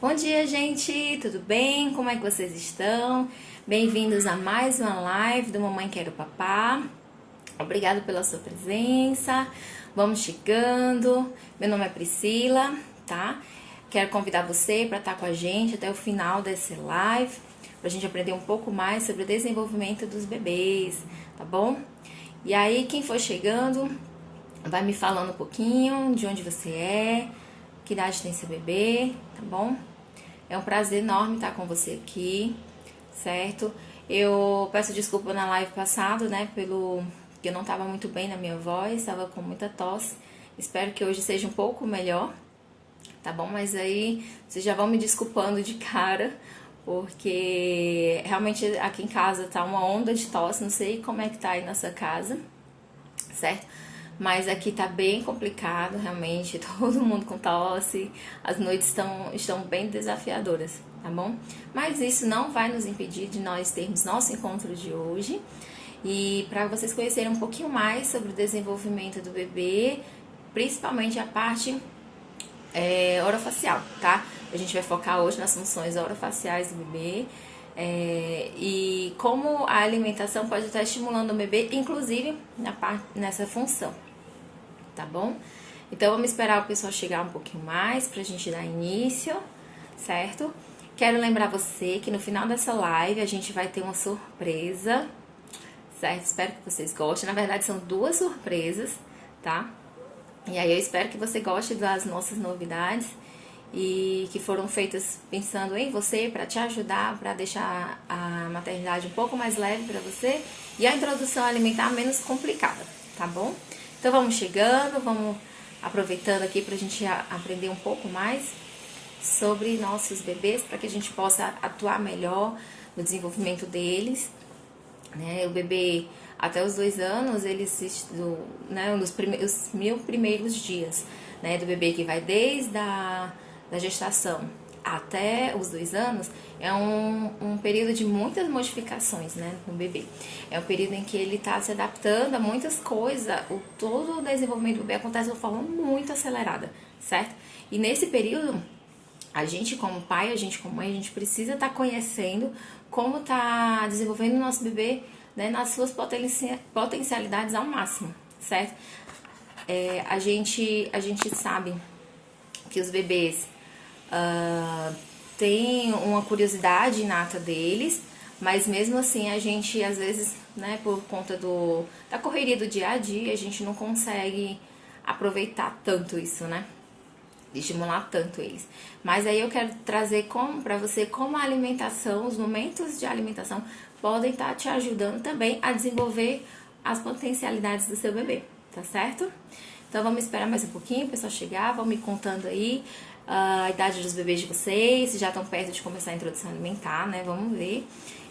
Bom dia, gente! Tudo bem? Como é que vocês estão? Bem-vindos a mais uma live do Mamãe Quero Papá. Obrigado pela sua presença. Vamos chegando. Meu nome é Priscila, tá? Quero convidar você para estar com a gente até o final dessa live, para a gente aprender um pouco mais sobre o desenvolvimento dos bebês, tá bom? E aí, quem for chegando, vai me falando um pouquinho de onde você é, que idade tem seu bebê, tá bom? É um prazer enorme estar com você aqui, certo? Eu peço desculpa na live passada, né, pelo que eu não estava muito bem na minha voz, estava com muita tosse. Espero que hoje seja um pouco melhor, tá bom? Mas aí vocês já vão me desculpando de cara, porque realmente aqui em casa tá uma onda de tosse, não sei como é que tá aí na sua casa, certo? Mas aqui tá bem complicado, realmente, todo mundo com tosse, as noites estão bem desafiadoras, tá bom? Mas isso não vai nos impedir de nós termos nosso encontro de hoje. E para vocês conhecerem um pouquinho mais sobre o desenvolvimento do bebê, principalmente a parte orofacial, tá? A gente vai focar hoje nas funções orofaciais do bebê. E como a alimentação pode estar estimulando o bebê, inclusive nessa função, tá bom? Então vamos esperar o pessoal chegar um pouquinho mais pra gente dar início, certo? Quero lembrar você que no final dessa live a gente vai ter uma surpresa, certo? Espero que vocês gostem. Na verdade são duas surpresas, tá? E aí eu espero que você goste das nossas novidades e que foram feitas pensando em você para te ajudar, para deixar a maternidade um pouco mais leve para você e a introdução alimentar menos complicada, tá bom? Então vamos chegando, vamos aproveitando aqui para a gente aprender um pouco mais sobre nossos bebês, para que a gente possa atuar melhor no desenvolvimento deles, né? O bebê até os 2 anos, né, os 1000 primeiros dias, né, do bebê, que vai desde da gestação até os 2 anos, é um período de muitas modificações, né, no bebê. É um período em que ele está se adaptando a muitas coisas, todo o desenvolvimento do bebê acontece de uma forma muito acelerada, certo? E nesse período, a gente como pai, a gente como mãe, a gente precisa estar conhecendo como está desenvolvendo o nosso bebê, né, nas suas potencialidades ao máximo, certo? A gente sabe que os bebês têm uma curiosidade inata deles, mas mesmo assim a gente às vezes, né, por conta da correria do dia a dia, a gente não consegue aproveitar tanto isso, né? Estimular tanto eles. Mas aí eu quero trazer para você como a alimentação, os momentos de alimentação podem estar te ajudando também a desenvolver as potencialidades do seu bebê, tá certo? Então vamos esperar mais um pouquinho, o pessoal chegar, vão me contando aí a idade dos bebês de vocês, se já estão perto de começar a introdução alimentar, né? Vamos ver.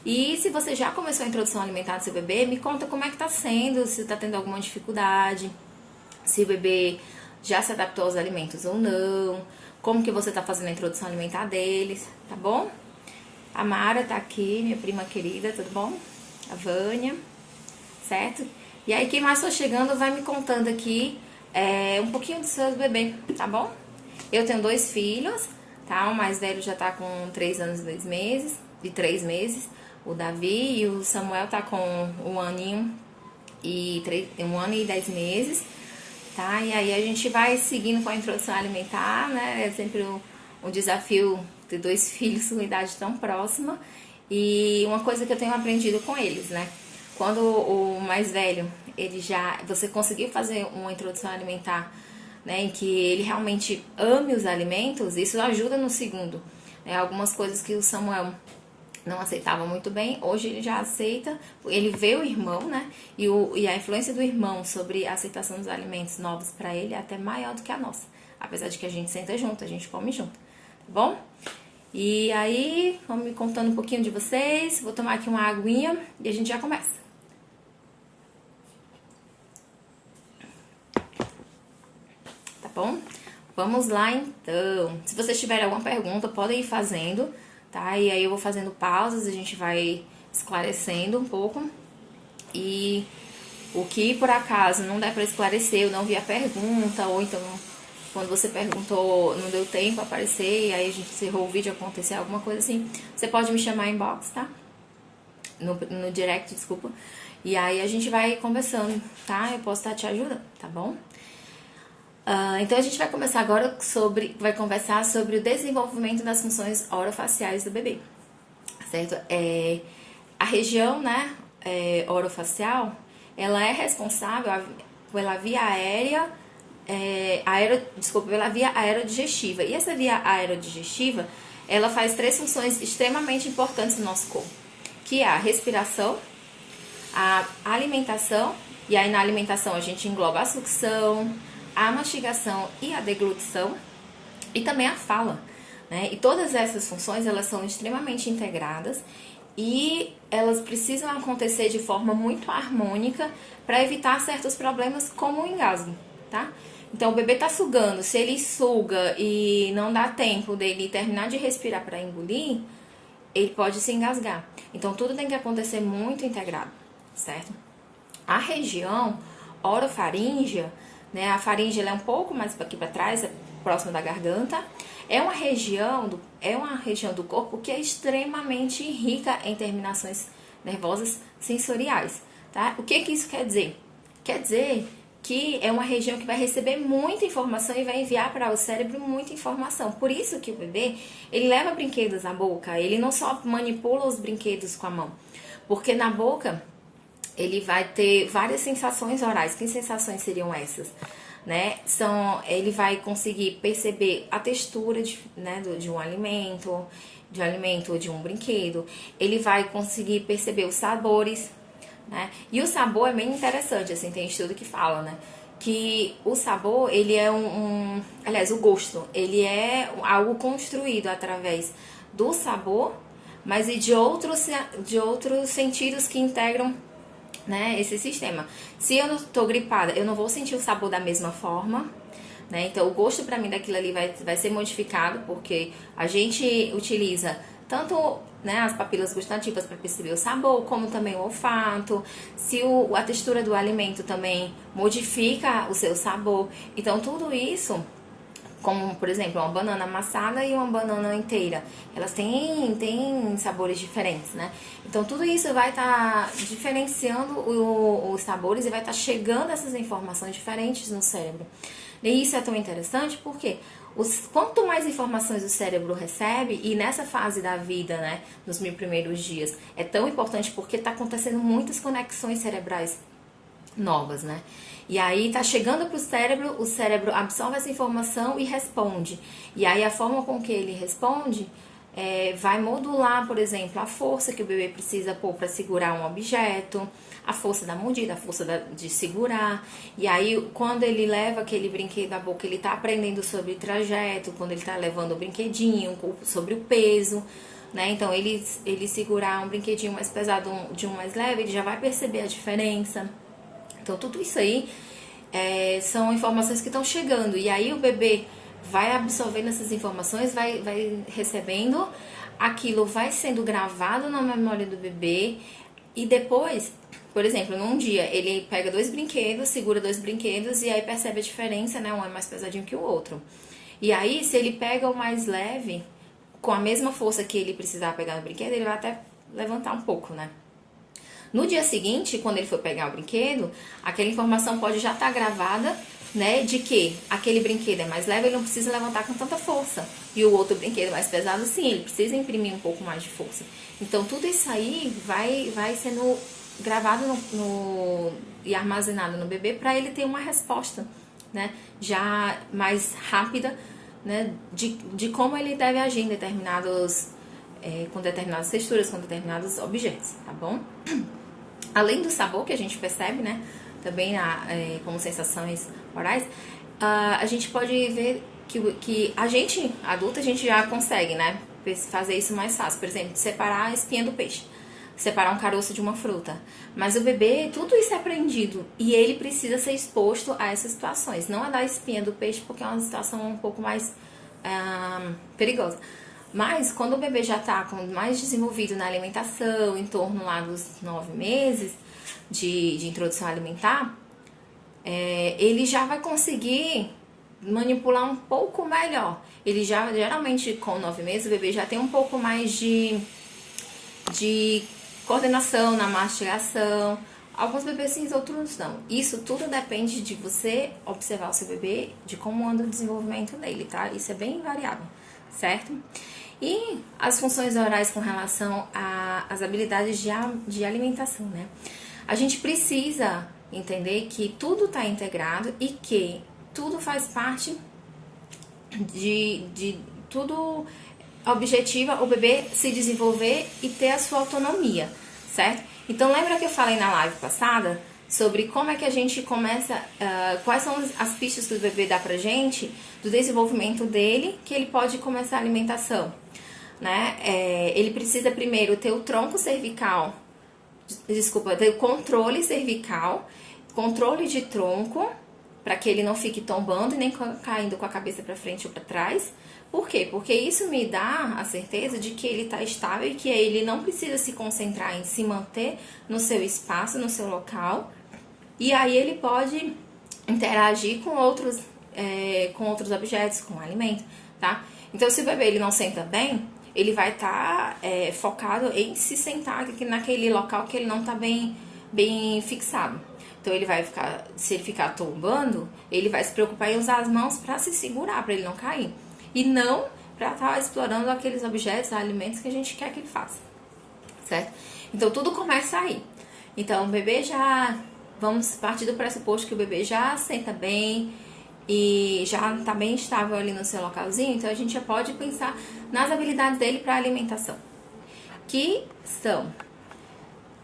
E se você já começou a introdução alimentar do seu bebê, me conta como é que tá sendo, se tá tendo alguma dificuldade, se o bebê já se adaptou aos alimentos ou não, como que você tá fazendo a introdução alimentar deles, tá bom? A Mara tá aqui, minha prima querida, tudo bom? A Vânia, certo? E aí quem mais for chegando vai me contando aqui um pouquinho dos seus bebês, tá bom? Eu tenho 2 filhos, tá? O mais velho já tá com 3 anos e 2 meses, de 3 meses, o Davi, e o Samuel tá com 1 aninho e 1 ano e 10 meses. Tá? E aí a gente vai seguindo com a introdução alimentar, né? É sempre um desafio ter 2 filhos com idade tão próxima. E uma coisa que eu tenho aprendido com eles, né? Quando o mais velho, você conseguiu fazer uma introdução alimentar, né, em que ele realmente ame os alimentos, isso ajuda no segundo. Né? Algumas coisas que o Samuel não aceitava muito bem, hoje ele já aceita, ele vê o irmão, né? E a influência do irmão sobre a aceitação dos alimentos novos para ele é até maior do que a nossa. Apesar de que a gente senta junto, a gente come junto, tá bom? E aí, vamos me contando um pouquinho de vocês. Vou tomar aqui uma aguinha e a gente já começa. Tá bom? Vamos lá então. Se vocês tiverem alguma pergunta, podem ir fazendo, tá? E aí eu vou fazendo pausas, a gente vai esclarecendo um pouco. E o que por acaso não der para esclarecer, eu não vi a pergunta, ou então Quando você perguntou, não deu tempo a aparecer, e aí a gente encerrou o vídeo, acontecer alguma coisa assim, você pode me chamar em inbox, tá? No direct, desculpa. E aí a gente vai conversando, tá? Eu posso estar te ajudando, tá bom? Então a gente vai começar agora vai conversar sobre o desenvolvimento das funções orofaciais do bebê, certo? A região, né, orofacial, ela é responsável pela via aérea, pela via aerodigestiva. E essa via aerodigestiva, ela faz 3 funções extremamente importantes no nosso corpo, que é a respiração, a alimentação, e aí na alimentação a gente engloba a sucção, a mastigação e a deglutição, e também a fala, né? E todas essas funções, elas são extremamente integradas e elas precisam acontecer de forma muito harmônica para evitar certos problemas como o engasgo, tá? Então o bebê tá sugando, se ele suga e não dá tempo dele terminar de respirar para engolir, ele pode se engasgar. Então tudo tem que acontecer muito integrado, certo? A região orofaríngea, né, a faringe ela é um pouco mais aqui para trás, próximo da garganta, é uma região do corpo que é extremamente rica em terminações nervosas sensoriais, tá? O que isso quer dizer? Quer dizer que é uma região que vai receber muita informação e vai enviar para o cérebro muita informação. Por isso que o bebê, ele leva brinquedos à boca, ele não só manipula os brinquedos com a mão, porque na boca ele vai ter várias sensações orais. Que sensações seriam essas? Né? Ele vai conseguir perceber a textura de um alimento, ou de um brinquedo. Ele vai conseguir perceber os sabores, né? E o sabor é bem interessante, assim, tem estudo que fala, né? Que o sabor, ele é aliás, o gosto, ele é algo construído através do sabor, mas e de outros sentidos que integram, né, esse sistema. Se eu não tô gripada, eu não vou sentir o sabor da mesma forma, né? Então o gosto para mim daquilo ali vai ser modificado, porque a gente utiliza tanto, né, as papilas gustativas para perceber o sabor, como também o olfato. Se a textura do alimento também modifica o seu sabor. Então tudo isso, como por exemplo uma banana amassada e uma banana inteira, elas têm sabores diferentes, né? Então tudo isso vai estar diferenciando os sabores e vai estar chegando essas informações diferentes no cérebro. E isso é tão interessante porque quanto mais informações o cérebro recebe, e nessa fase da vida, né, nos 1000 primeiros dias, é tão importante porque está acontecendo muitas conexões cerebrais novas, né? E aí tá chegando pro cérebro, o cérebro absorve essa informação e responde. E aí a forma com que ele responde vai modular, por exemplo, a força que o bebê precisa pôr para segurar um objeto, a força da mordida, a força de segurar. E aí quando ele leva aquele brinquedo à boca, ele tá aprendendo sobre trajeto, quando ele tá levando o brinquedinho, sobre o peso, né? Então ele segurar um brinquedinho mais pesado de um mais leve, ele já vai perceber a diferença. Então, tudo isso aí são informações que estão chegando. E aí o bebê vai absorvendo essas informações, vai recebendo, aquilo vai sendo gravado na memória do bebê. E depois, por exemplo, num dia, ele pega 2 brinquedos, segura 2 brinquedos e aí percebe a diferença, né? Um é mais pesadinho que o outro. E aí, se ele pega o mais leve, com a mesma força que ele precisar pegar no brinquedo, ele vai até levantar um pouco, né? No dia seguinte, quando ele for pegar o brinquedo, aquela informação pode já estar gravada, né, de que aquele brinquedo é mais leve, ele não precisa levantar com tanta força. E o outro brinquedo mais pesado, sim, ele precisa imprimir um pouco mais de força. Então, tudo isso aí vai sendo gravado e armazenado no bebê para ele ter uma resposta, né, já mais rápida, né, de como ele deve agir em com determinadas texturas, com determinados objetos, tá bom? Além do sabor que a gente percebe, né, também como sensações orais, a gente pode ver que a gente, adulta, a gente já consegue, né, fazer isso mais fácil. Por exemplo, separar a espinha do peixe, separar um caroço de uma fruta. Mas o bebê, tudo isso é aprendido e ele precisa ser exposto a essas situações. Não a da espinha do peixe, porque é uma situação um pouco mais perigosa. Mas quando o bebê já está mais desenvolvido na alimentação, em torno lá dos 9 meses de introdução alimentar, ele já vai conseguir manipular um pouco melhor. Ele já, geralmente, com 9 meses, o bebê já tem um pouco mais de coordenação na mastigação. Alguns bebês sim, outros não. Isso tudo depende de você observar o seu bebê, de como anda o desenvolvimento dele, tá? Isso é bem variável, certo? E as funções orais com relação às habilidades de alimentação, né? A gente precisa entender que tudo está integrado e que tudo faz parte de tudo objetiva o bebê se desenvolver e ter a sua autonomia, certo? Então lembra que eu falei na live passada sobre como é que a gente começa, quais são as pistas que o bebê dá pra gente do desenvolvimento dele, que ele pode começar a alimentação, né? Ele precisa primeiro ter o tronco cervical, ter o controle cervical, controle de tronco, para que ele não fique tombando e nem caindo com a cabeça para frente ou para trás. Por quê? Porque isso me dá a certeza de que ele está estável e que ele não precisa se concentrar em se manter no seu espaço, no seu local. E aí ele pode interagir com outros objetos, com o alimento, tá? Então, se o bebê ele não senta bem, ele vai estar focado em se sentar naquele local que ele não está bem fixado. Então ele vai ficar, se ele ficar tombando, ele vai se preocupar em usar as mãos para se segurar, para ele não cair. E não para estar explorando aqueles objetos, alimentos que a gente quer que ele faça, certo? Então tudo começa aí. Então o bebê vamos partir do pressuposto que o bebê já senta bem e já está bem estável ali no seu localzinho, então a gente já pode pensar nas habilidades dele para alimentação, que são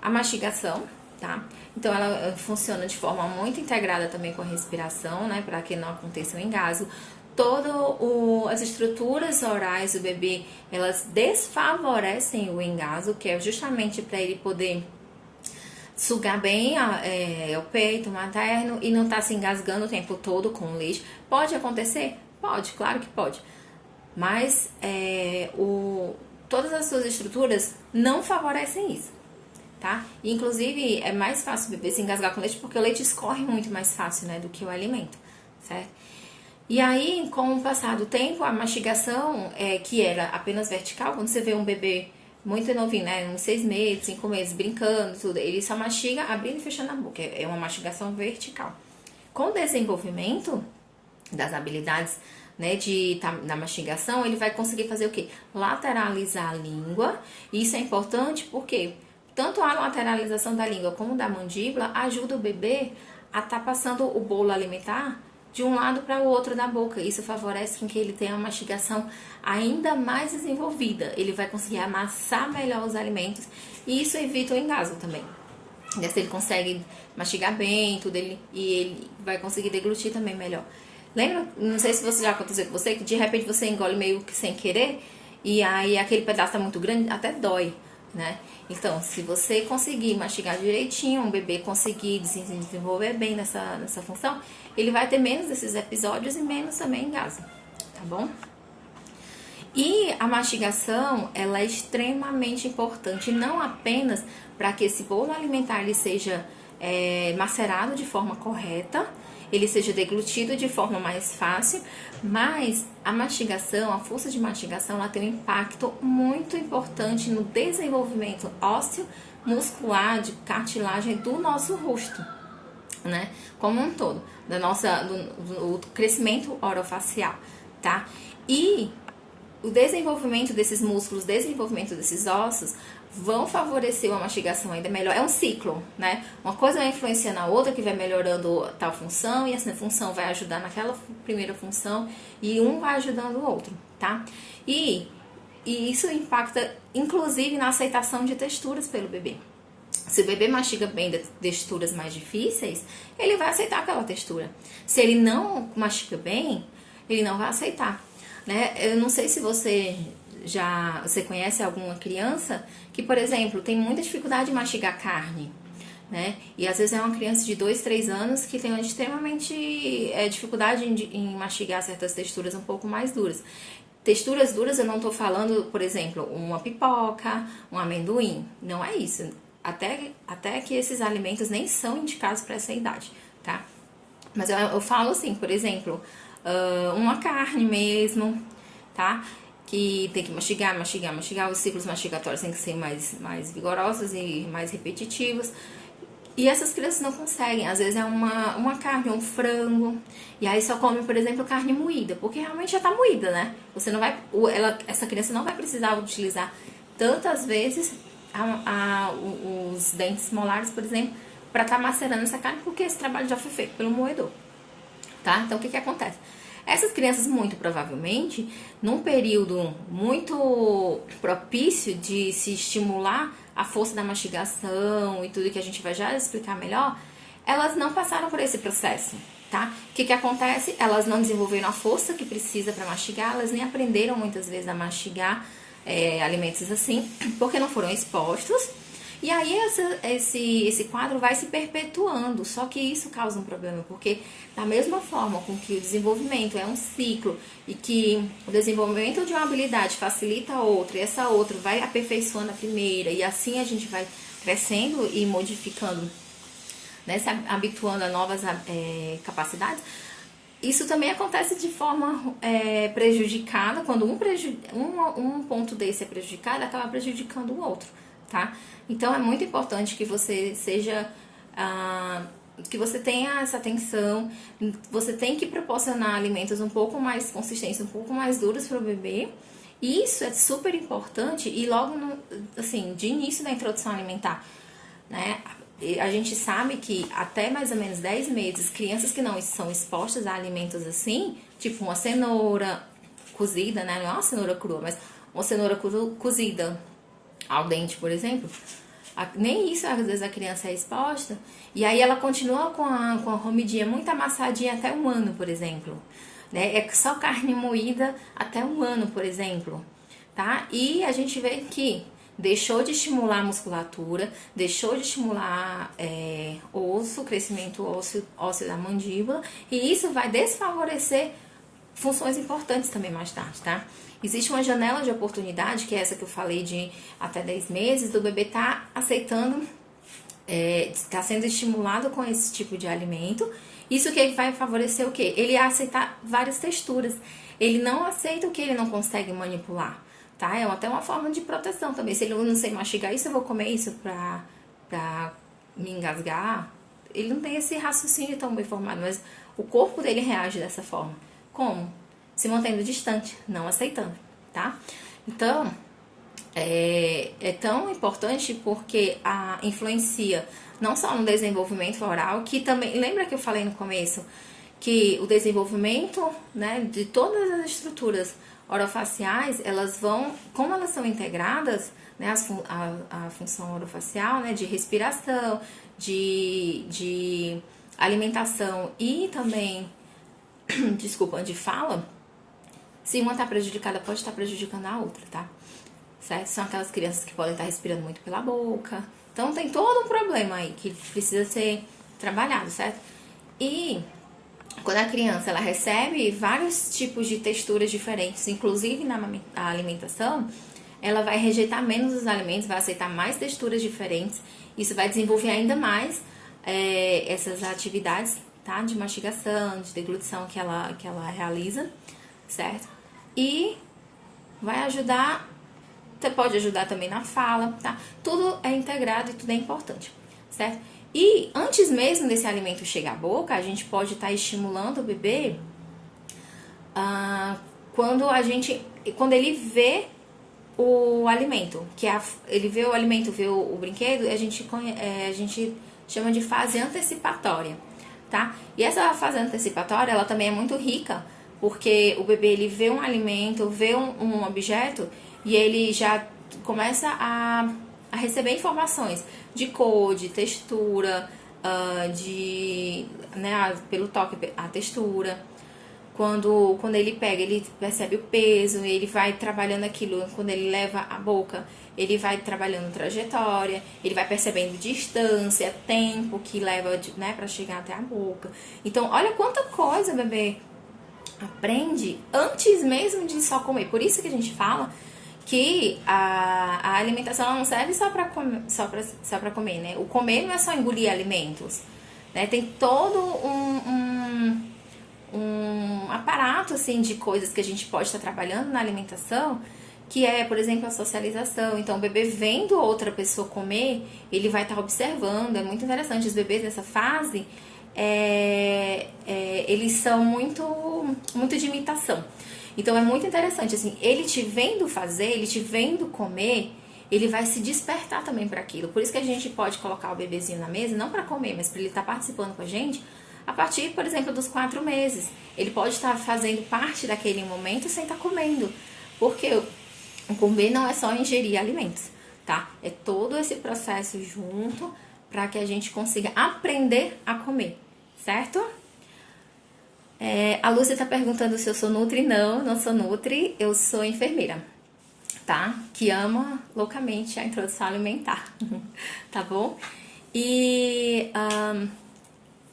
a mastigação, tá? Então ela funciona de forma muito integrada também com a respiração, né, para que não aconteça o engasgo. As estruturas orais do bebê, elas desfavorecem o engasgo, que é justamente para ele poder sugar bem o peito materno e não estar se engasgando o tempo todo com o leite. Pode acontecer? Pode, claro que pode. Mas todas as suas estruturas não favorecem isso, tá? Inclusive, é mais fácil o bebê se engasgar com leite porque o leite escorre muito mais fácil, né, do que o alimento, certo? E aí, com o passar do tempo, a mastigação, que era apenas vertical, quando você vê um bebê muito novinho, né, uns 6 meses, 5 meses, brincando, tudo, ele só mastiga abrindo e fechando a boca, é uma mastigação vertical. Com o desenvolvimento das habilidades, né, da mastigação, ele vai conseguir fazer o quê? Lateralizar a língua. E isso é importante porque tanto a lateralização da língua como da mandíbula ajuda o bebê a estar passando o bolo alimentar de um lado para o outro da boca. Isso favorece com que ele tenha uma mastigação ainda mais desenvolvida. Ele vai conseguir amassar melhor os alimentos e isso evita o engasgo também. Se ele consegue mastigar bem, tudo, e ele vai conseguir deglutir também melhor. Lembra? Não sei se você já aconteceu com você, que de repente você engole meio que sem querer e aí aquele pedaço tá muito grande, até dói, né? Então, se você conseguir mastigar direitinho, um bebê conseguir desenvolver bem nessa função, ele vai ter menos desses episódios e menos também engasgo, tá bom? E a mastigação, ela é extremamente importante, não apenas para que esse bolo alimentar ele seja macerado de forma correta, ele seja deglutido de forma mais fácil, mas a mastigação, a força de mastigação, ela tem um impacto muito importante no desenvolvimento ósseo, muscular, de cartilagem do nosso rosto, né? Como um todo, do crescimento orofacial, tá? E o desenvolvimento desses músculos, o desenvolvimento desses ossos vão favorecer uma mastigação ainda melhor. É um ciclo, né? Uma coisa vai influenciar na outra, que vai melhorando tal função, e essa função vai ajudar naquela primeira função, e um vai ajudando o outro, tá? E isso impacta, inclusive, na aceitação de texturas pelo bebê. Se o bebê mastiga bem de texturas mais difíceis, ele vai aceitar aquela textura. Se ele não mastiga bem, ele não vai aceitar, né? Eu não sei se você conhece alguma criança que, por exemplo, tem muita dificuldade de mastigar carne, né? E às vezes é uma criança de 2, 3 anos que tem extremamente dificuldade em mastigar certas texturas um pouco mais duras. Texturas duras eu não tô falando, por exemplo, uma pipoca, um amendoim. Não é isso. Até que esses alimentos nem são indicados para essa idade, tá? Mas eu falo assim, por exemplo, uma carne mesmo, tá? Que tem que mastigar, mastigar, mastigar. Os ciclos mastigatórios têm que ser mais vigorosos e mais repetitivos. E essas crianças não conseguem. Às vezes é uma carne, um frango. E aí só come, por exemplo, carne moída. Porque realmente já tá moída, né? Você não vai. Essa criança não vai precisar utilizar tantas vezes os dentes molares, por exemplo, para estar macerando essa carne, porque esse trabalho já foi feito pelo moedor. Tá? Então, o que acontece? Essas crianças, muito provavelmente, num período muito propício de se estimular a força da mastigação e tudo que a gente vai já explicar melhor, elas não passaram por esse processo, tá? O que acontece? Elas não desenvolveram a força que precisa para mastigar, elas nem aprenderam muitas vezes a mastigar alimentos assim, porque não foram expostos. E aí esse quadro vai se perpetuando, só que isso causa um problema, porque da mesma forma com que o desenvolvimento é um ciclo e que o desenvolvimento de uma habilidade facilita a outra, e essa outra vai aperfeiçoando a primeira, e assim a gente vai crescendo e modificando, né, se habituando a novas capacidades. Isso também acontece de forma prejudicada, quando um ponto desse é prejudicado, acaba prejudicando o outro, tá? Então é muito importante que você seja, que você tenha essa atenção. Você tem que proporcionar alimentos um pouco mais consistentes, um pouco mais duros para o bebê. E isso é super importante e logo assim, de início da introdução alimentar, né? A gente sabe que até mais ou menos 10 meses, crianças que não são expostas a alimentos assim, tipo uma cenoura cozida, né? Não é uma cenoura crua, mas uma cenoura cozida ao dente, por exemplo, nem isso às vezes a criança é exposta, e aí ela continua com a comidinha muito amassadinha até 1 ano, por exemplo, né? É só carne moída até 1 ano, por exemplo, tá? E a gente vê que deixou de estimular a musculatura, deixou de estimular osso, crescimento ósseo da mandíbula, e isso vai desfavorecer funções importantes também mais tarde, tá? Existe uma janela de oportunidade, que é essa que eu falei de até 10 meses, do bebê tá aceitando, tá sendo estimulado com esse tipo de alimento. Isso que vai favorecer o quê? Ele aceitar várias texturas. Ele não aceita o que ele não consegue manipular, tá? É até uma forma de proteção também. Se ele não sei mastigar isso, eu vou comer isso pra me engasgar. Ele não tem esse raciocínio tão bem formado, mas o corpo dele reage dessa forma. Como? Se mantendo distante, não aceitando, tá? Então, é tão importante porque influencia não só no desenvolvimento oral, que também, lembra que eu falei no começo, que o desenvolvimento, né, de todas as estruturas orofaciais, elas vão, como elas são integradas, né, a função orofacial, né, de respiração, de alimentação e também, desculpa, de fala, se uma está prejudicada, pode estar prejudicando a outra, tá? Certo? São aquelas crianças que podem estar respirando muito pela boca. Então, tem todo um problema aí que precisa ser trabalhado, certo? E quando a criança ela recebe vários tipos de texturas diferentes, inclusive na alimentação, ela vai rejeitar menos os alimentos, vai aceitar mais texturas diferentes. Isso vai desenvolver ainda mais essas atividades, tá? De mastigação, de deglutição que ela realiza, certo? E vai ajudar, você pode ajudar também na fala, tá? Tudo é integrado e tudo é importante, certo? E antes mesmo desse alimento chegar à boca, a gente pode estar estimulando o bebê quando ele vê o alimento, ele vê o alimento, vê o brinquedo, a gente chama de fase antecipatória, tá? E essa fase antecipatória, ela também é muito rica, porque o bebê, ele vê um alimento, vê um objeto, e ele já começa a receber informações de cor, de textura, pelo toque, a textura. Quando ele pega, ele percebe o peso, ele vai trabalhando aquilo. Quando ele leva a boca, ele vai trabalhando trajetória, ele vai percebendo distância, tempo que leva, né, para chegar até a boca. Então, olha quanta coisa o bebê aprende antes mesmo de só comer. Por isso que a gente fala que a alimentação não serve só para comer, né? O comer não é só engolir alimentos, né? Tem todo aparato, assim, de coisas que a gente pode estar trabalhando na alimentação, que é, por exemplo, a socialização. Então, o bebê vendo outra pessoa comer, ele vai estar observando. É muito interessante. Os bebês nessa fase, eles são muito de imitação. Então, é muito interessante, assim, ele te vendo fazer, ele te vendo comer, ele vai se despertar também para aquilo. Por isso que a gente pode colocar o bebezinho na mesa, não para comer, mas para ele estar participando com a gente, a partir, por exemplo, dos 4 meses. Ele pode estar fazendo parte daquele momento sem estar comendo. Porque o comer não é só ingerir alimentos, tá? É todo esse processo junto para que a gente consiga aprender a comer, certo? A Lúcia tá perguntando se eu sou nutri. Não, não sou nutri, eu sou enfermeira, tá? Que ama loucamente a introdução alimentar, tá bom? E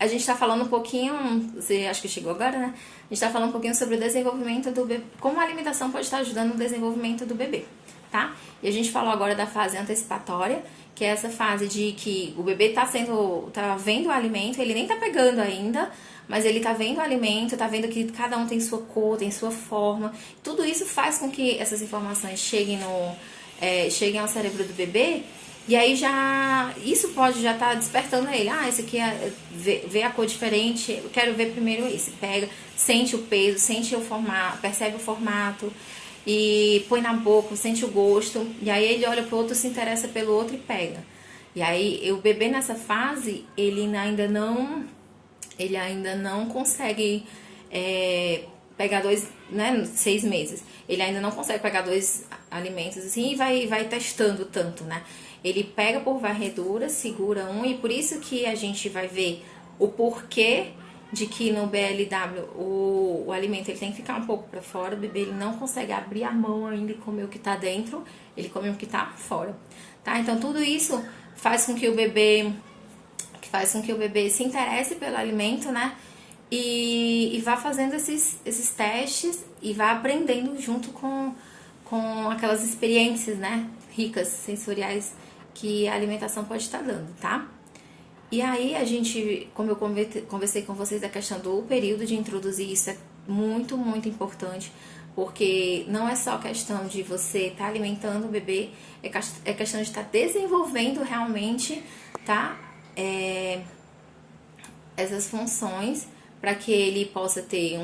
a gente tá falando um pouquinho, você acha que chegou agora, né? A gente tá falando um pouquinho sobre o desenvolvimento do bebê, como a alimentação pode estar ajudando no desenvolvimento do bebê, tá? E a gente falou agora da fase antecipatória, que é essa fase de que o bebê tá vendo o alimento, ele nem tá pegando ainda, mas ele tá vendo o alimento, tá vendo que cada um tem sua cor, tem sua forma. Tudo isso faz com que essas informações cheguem ao cérebro do bebê. E aí isso pode já estar despertando ele. Esse aqui vê a cor diferente, eu quero ver primeiro esse. Pega, sente o peso, sente o formato, percebe o formato e põe na boca, sente o gosto. E aí ele olha pro outro, se interessa pelo outro e pega. E aí o bebê nessa fase, ele ainda não consegue pegar 2, né, 6 meses. Ele ainda não consegue pegar 2 alimentos assim e vai testando tanto, né? Ele pega por varredura, segura um, e por isso que a gente vai ver o porquê de que no BLW o alimento ele tem que ficar um pouco para fora. O bebê ele não consegue abrir a mão ainda e comer o que tá dentro, ele come o que tá fora, tá? Então tudo isso faz com que o bebê se interesse pelo alimento, né? E vá fazendo esses testes e vá aprendendo junto com aquelas experiências, né? Ricas, sensoriais que a alimentação pode estar dando, tá? E aí a gente, como eu conversei com vocês, a questão do período de introduzir isso é muito, muito importante, porque não é só questão de você estar alimentando o bebê, é questão de estar desenvolvendo realmente, tá? Essas funções para que ele possa ter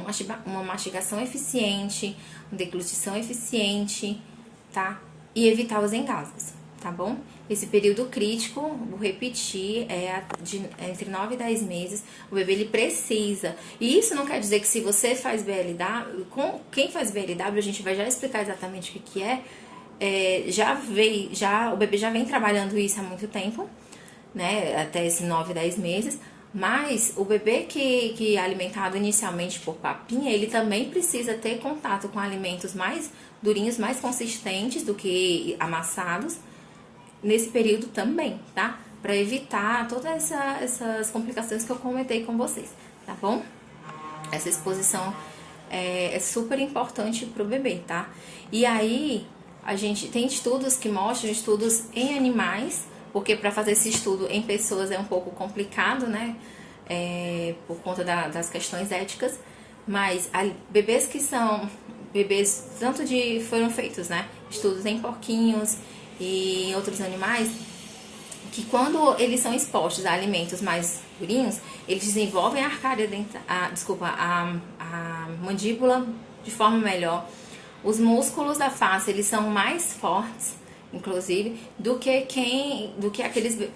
uma mastigação eficiente, uma deglutição eficiente, tá? E evitar os engasgos, tá bom? Esse período crítico, vou repetir, entre 9 e 10 meses, o bebê ele precisa. E isso não quer dizer que se você faz BLW, quem faz BLW, a gente vai já explicar exatamente o que é. O bebê já vem trabalhando isso há muito tempo, né? Até esses 9, 10 meses. Mas o bebê que é alimentado inicialmente por papinha, ele também precisa ter contato com alimentos mais durinhos, mais consistentes do que amassados, nesse período também, tá? Para evitar todas essas complicações que eu comentei com vocês, tá bom? Essa exposição é super importante pro bebê, tá? E aí, a gente tem estudos que mostram, estudos em animais, porque para fazer esse estudo em pessoas é um pouco complicado, né? Por conta das questões éticas, mas bebês que são bebês foram feitos, né? Estudos em porquinhos e em outros animais, que quando eles são expostos a alimentos mais durinhos, eles desenvolvem a arcária a mandíbula de forma melhor. Os músculos da face, eles são mais fortes, inclusive, do que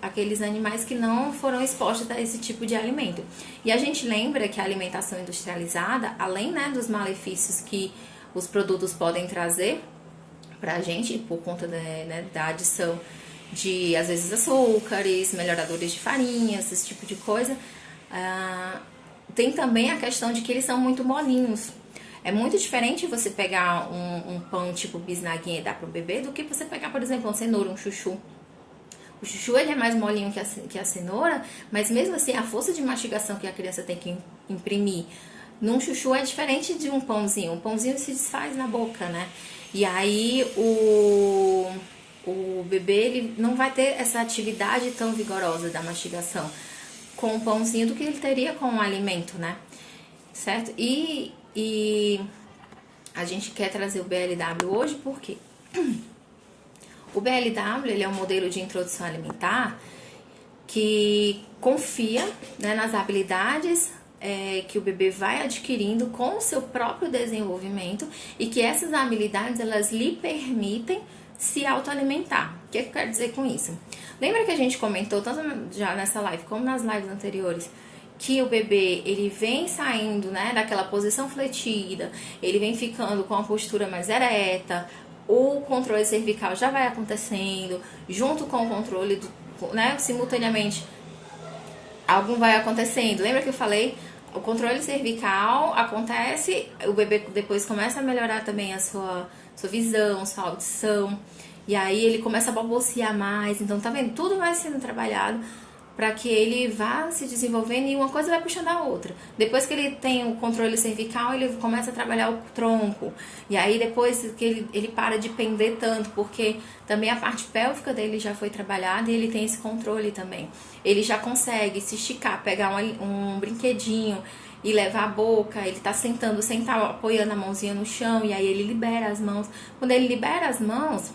aqueles animais que não foram expostos a esse tipo de alimento. E a gente lembra que a alimentação industrializada, além, né, dos malefícios que os produtos podem trazer pra gente, por conta da adição de, às vezes, açúcares, melhoradores de farinhas, esse tipo de coisa, tem também a questão de que eles são muito molinhos. É muito diferente você pegar um pão tipo bisnaguinha e dar pro bebê do que você pegar, por exemplo, uma cenoura, um chuchu. O chuchu ele é mais molinho que a cenoura, mas mesmo assim a força de mastigação que a criança tem que imprimir num chuchu é diferente de um pãozinho. O pãozinho se desfaz na boca, né? E aí o bebê ele não vai ter essa atividade tão vigorosa da mastigação com o pãozinho do que ele teria com o alimento, né? Certo? E E a gente quer trazer o BLW hoje porque o BLW, ele é um modelo de introdução alimentar que confia, né, nas habilidades que o bebê vai adquirindo com o seu próprio desenvolvimento e que essas habilidades, elas lhe permitem se autoalimentar. O que eu quero dizer com isso? Lembra que a gente comentou, tanto já nessa live como nas lives anteriores, que o bebê, ele vem saindo, né, daquela posição fletida, ele vem ficando com a postura mais ereta, o controle cervical já vai acontecendo, junto com o controle, né, simultaneamente, algo vai acontecendo. Lembra que eu falei? O controle cervical acontece, o bebê depois começa a melhorar também a sua visão, sua audição, e aí ele começa a balbuciar mais. Então, tá vendo? Tudo vai sendo trabalhado para que ele vá se desenvolvendo e uma coisa vai puxando a outra. Depois que ele tem o controle cervical, ele começa a trabalhar o tronco. E aí depois que ele para de pender tanto, porque também a parte pélvica dele já foi trabalhada e ele tem esse controle também. Ele já consegue se esticar, pegar um brinquedinho e levar a boca, ele tá sentar apoiando a mãozinha no chão e aí ele libera as mãos. Quando ele libera as mãos,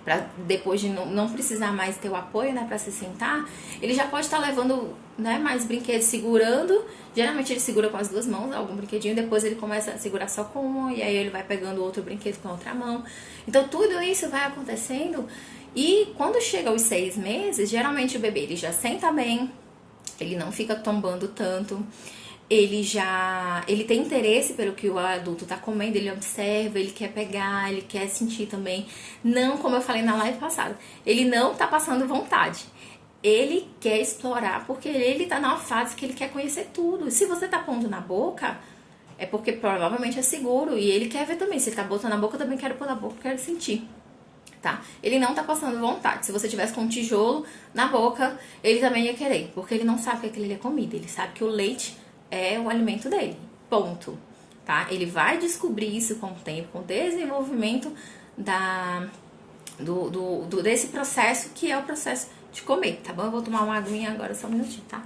para depois de não precisar mais ter o apoio, né, para se sentar, ele já pode estar levando, né, mais brinquedos, segurando. Geralmente ele segura com as duas mãos algum brinquedinho, depois ele começa a segurar só com uma e aí ele vai pegando outro brinquedo com a outra mão. Então tudo isso vai acontecendo e quando chega aos 6 meses, geralmente o bebê ele já senta bem, ele não fica tombando tanto. Ele tem interesse pelo que o adulto tá comendo, ele observa, ele quer pegar, ele quer sentir também. Não, como eu falei na live passada, ele não tá passando vontade. Ele quer explorar, porque ele tá numa fase que ele quer conhecer tudo. Se você tá pondo na boca, é porque provavelmente é seguro. E ele quer ver também. Se ele tá botando na boca, eu também quero pôr na boca, eu quero sentir. Tá? Ele não tá passando vontade. Se você tivesse com um tijolo na boca, ele também ia querer, porque ele não sabe que aquilo ali é comida. Ele sabe que o leite é o alimento dele, ponto, tá? Ele vai descobrir isso com o tempo, com o desenvolvimento desse processo que é o processo de comer, tá bom? Eu vou tomar uma aguinha agora, só um minutinho, tá?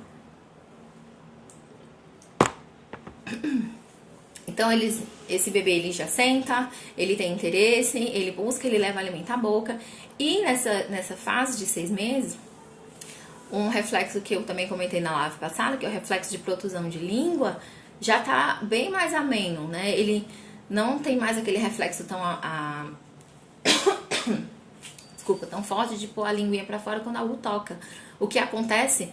Então, esse bebê, ele já senta, ele tem interesse, ele busca, ele leva alimento à boca. E nessa fase de 6 meses, um reflexo que eu também comentei na live passada, que é o reflexo de protusão de língua, já tá bem mais ameno, né? Ele não tem mais aquele reflexo tão desculpa, tão forte de pôr a linguinha pra fora quando algo toca. O que acontece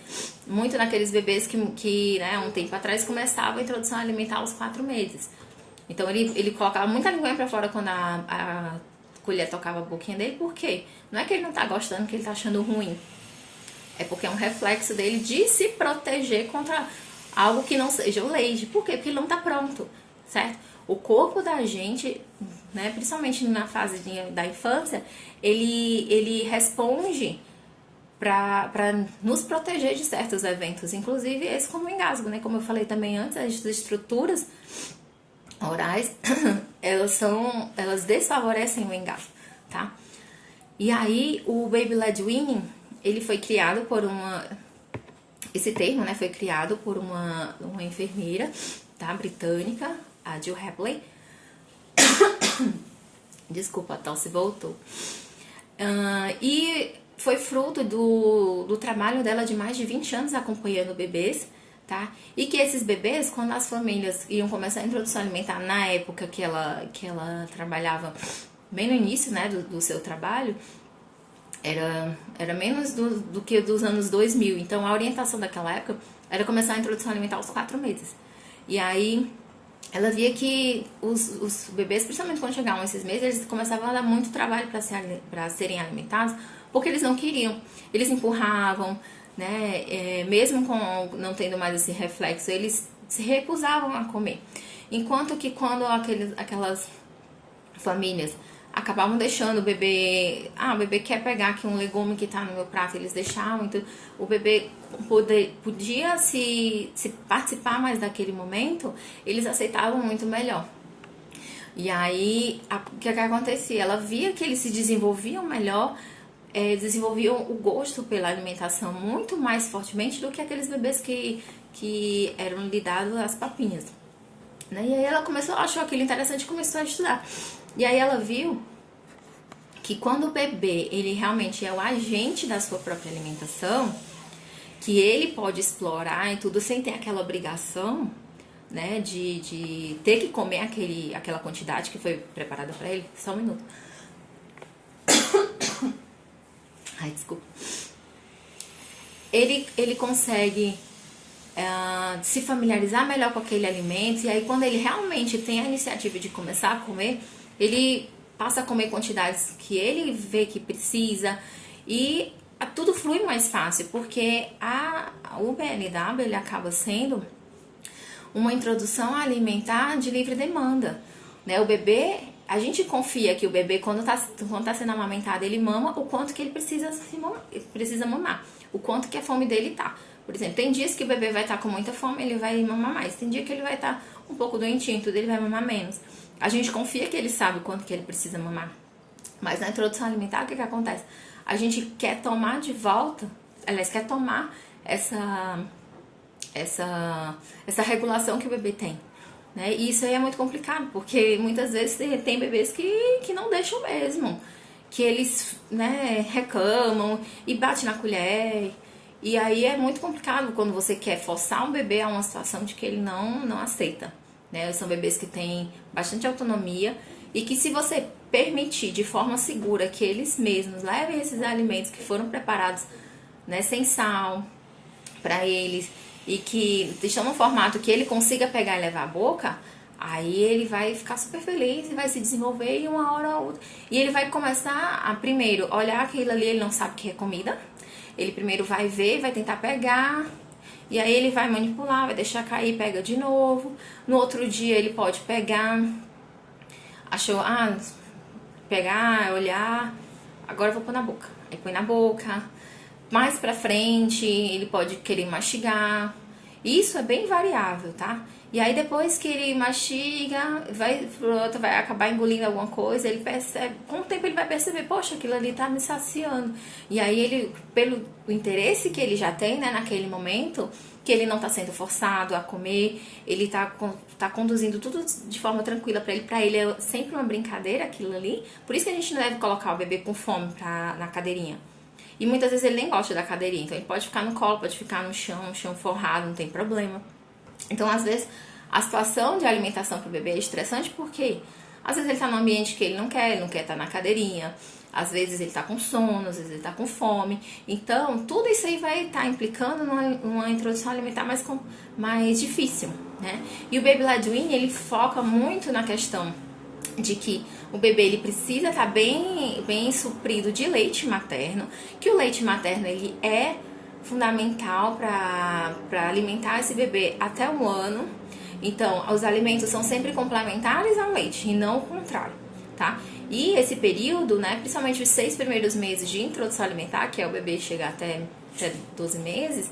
muito naqueles bebês que né, um tempo atrás começava a introdução alimentar aos 4 meses. Então ele colocava muita linguinha pra fora quando a colher tocava a boquinha dele, por quê? Não é que ele não tá gostando, que ele tá achando ruim. É porque é um reflexo dele de se proteger contra algo que não seja o leite. Por quê? Porque ele não tá pronto, certo? O corpo da gente, né, principalmente na fase da infância, ele responde para nos proteger de certos eventos, inclusive esse como o engasgo, né? Como eu falei também antes, as estruturas orais, elas desfavorecem o engasgo, tá? E aí, o Baby Led Weaning, ele foi criado por esse termo, né, foi criado por uma enfermeira, tá, britânica, a Jill Hapley. Desculpa, a tosse voltou. E foi fruto do trabalho dela de mais de 20 anos acompanhando bebês, tá? E que esses bebês, quando as famílias iam começar a introdução alimentar, na época que ela trabalhava, bem no início, né, do seu trabalho, era menos do que dos anos 2000. Então, a orientação daquela época era começar a introdução alimentar aos 4 meses. E aí, ela via que os bebês, principalmente quando chegavam esses meses, eles começavam a dar muito trabalho para serem alimentados, porque eles não queriam. Eles empurravam, né? Mesmo não tendo mais esse reflexo, eles se recusavam a comer. Enquanto que quando aquelas famílias acabavam deixando o bebê... o bebê quer pegar aqui um legume que tá no meu prato, eles deixavam. Então, o bebê podia se participar mais daquele momento, eles aceitavam muito melhor. E aí, o que acontecia? Ela via que eles se desenvolviam melhor, desenvolviam o gosto pela alimentação muito mais fortemente do que aqueles bebês que eram lhe dados as papinhas. né? E aí ela achou aquilo interessante e começou a estudar. E aí ela viu que quando o bebê, ele realmente é o agente da sua própria alimentação, que ele pode explorar e tudo sem ter aquela obrigação, né, de ter que comer aquela quantidade que foi preparada para ele. Só um minuto. Ai, desculpa. Ele consegue se familiarizar melhor com aquele alimento, e aí quando ele realmente tem a iniciativa de começar a comer, ele passa a comer quantidades que ele vê que precisa, e tudo flui mais fácil, porque o BLW ele acaba sendo uma introdução alimentar de livre demanda, né? O bebê, a gente confia que o bebê, quando tá sendo amamentado, ele mama o quanto que ele precisa mamar, o quanto que a fome dele tá. Por exemplo, tem dias que o bebê vai estar com muita fome, ele vai mamar mais. Tem dia que ele vai estar um pouco doentinho, tudo, ele vai mamar menos. A gente confia que ele sabe o quanto que ele precisa mamar. Mas na introdução alimentar, o que acontece? A gente quer tomar de volta, aliás, quer tomar essa regulação que o bebê tem, né? E isso aí é muito complicado, porque muitas vezes tem bebês que não deixam mesmo, que eles, né, reclamam e batem na colher. E aí é muito complicado quando você quer forçar um bebê a uma situação de que ele não aceita, né? São bebês que têm bastante autonomia e que, se você permitir de forma segura que eles mesmos levem esses alimentos que foram preparados, né, sem sal para eles, e que estão num formato que ele consiga pegar e levar à boca, aí ele vai ficar super feliz e vai se desenvolver, e uma hora ou outra. E ele vai começar a, primeiro, olhar aquilo ali, ele não sabe o que é comida. Ele primeiro vai ver, vai tentar pegar, e aí ele vai manipular, vai deixar cair, pega de novo. No outro dia ele pode pegar, pegar, olhar, agora eu vou pôr na boca. Aí põe na boca. Mais pra frente, ele pode querer mastigar. Isso é bem variável, tá? E aí depois que ele mastiga, vai acabar engolindo alguma coisa, ele percebe, com o tempo ele vai perceber, poxa, aquilo ali tá me saciando. E aí ele, pelo interesse que ele já tem, né, naquele momento, que ele não tá sendo forçado a comer, ele tá conduzindo tudo de forma tranquila pra ele é sempre uma brincadeira aquilo ali. Por isso que a gente não deve colocar o bebê com fome na cadeirinha. E muitas vezes ele nem gosta da cadeirinha, então ele pode ficar no colo, pode ficar no chão forrado, não tem problema. Então, às vezes, a situação de alimentação para o bebê é estressante porque, às vezes, ele está num ambiente que ele não quer estar na cadeirinha, às vezes ele está com sono, às vezes ele está com fome. Então, tudo isso aí vai estar implicando numa introdução alimentar mais difícil, né? E o Baby Led Weaning, ele foca muito na questão de que o bebê ele precisa estar bem suprido de leite materno, que o leite materno ele é fundamental para alimentar esse bebê até 1 ano. Então, os alimentos são sempre complementares ao leite e não o contrário, tá? E esse período, né, principalmente os 6 primeiros meses de introdução alimentar, que é o bebê chegar até 12 meses,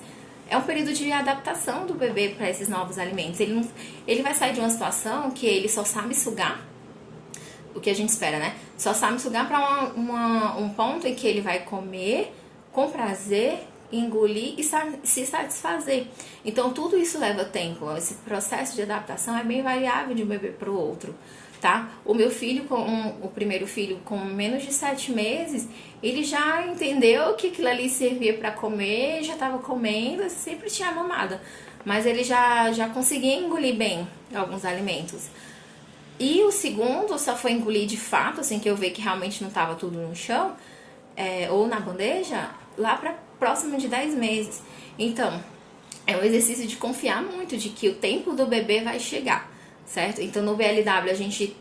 é um período de adaptação do bebê para esses novos alimentos. Ele vai sair de uma situação que ele só sabe sugar, o que a gente espera, né? Só sabe sugar para um ponto em que ele vai comer com prazer, engolir e se satisfazer. Então, tudo isso leva tempo. Esse processo de adaptação é bem variável de um bebê para o outro, tá? O meu filho, o primeiro filho, com menos de 7 meses, ele já entendeu que aquilo ali servia para comer, já estava comendo, sempre tinha mamada. Mas ele já conseguia engolir bem alguns alimentos. E o segundo só foi engolir de fato, assim, que eu vi que realmente não estava tudo no chão, ou na bandeja, lá para próximo de 10 meses. Então, é um exercício de confiar muito de que o tempo do bebê vai chegar, certo? Então, no BLW a gente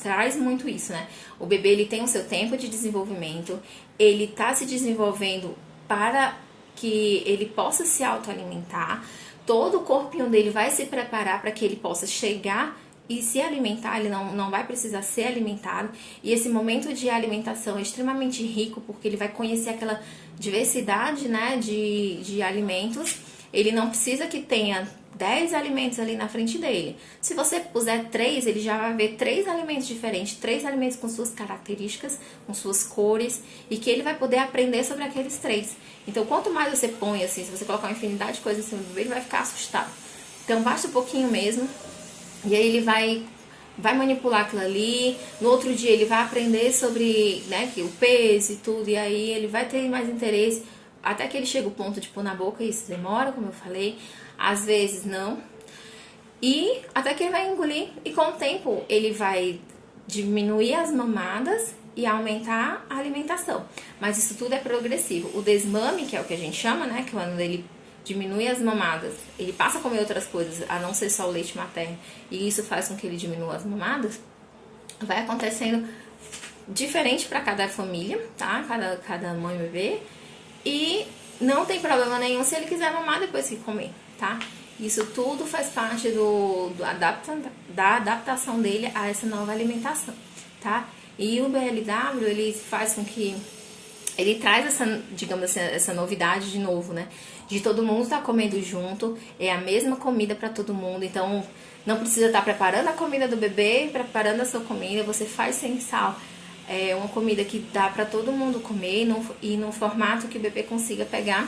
traz muito isso, né? O bebê, ele tem o seu tempo de desenvolvimento, ele tá se desenvolvendo para que ele possa se autoalimentar, todo o corpinho dele vai se preparar para que ele possa chegar e se alimentar, ele não vai precisar ser alimentado. E esse momento de alimentação é extremamente rico, porque ele vai conhecer aquela diversidade, né, de alimentos. Ele não precisa que tenha 10 alimentos ali na frente dele. Se você puser 3, ele já vai ver 3 alimentos diferentes, 3 alimentos com suas características, com suas cores, e que ele vai poder aprender sobre aqueles 3. Então, quanto mais você põe, assim, se você colocar uma infinidade de coisas em cima do bebê, ele vai ficar assustado. Então, basta um pouquinho mesmo. E aí ele vai manipular aquilo ali, no outro dia ele vai aprender sobre, né, que o peso e tudo, e aí ele vai ter mais interesse, até que ele chega ao ponto de pôr na boca, e isso demora, como eu falei, às vezes não, e até que ele vai engolir, e com o tempo ele vai diminuir as mamadas e aumentar a alimentação. Mas isso tudo é progressivo. O desmame, que é o que a gente chama, né, que quando ele diminui as mamadas, ele passa a comer outras coisas, a não ser só o leite materno, e isso faz com que ele diminua as mamadas, vai acontecendo diferente para cada família, tá? Cada mãe e bebê, e não tem problema nenhum se ele quiser mamar depois que comer, tá? Isso tudo faz parte da adaptação dele a essa nova alimentação, tá? E o BLW, ele faz com que ele traz essa, digamos assim, essa novidade de novo, né? De todo mundo estar comendo junto, é a mesma comida para todo mundo, então não precisa estar preparando a comida do bebê, preparando a sua comida, você faz sem sal. É uma comida que dá para todo mundo comer e no formato que o bebê consiga pegar.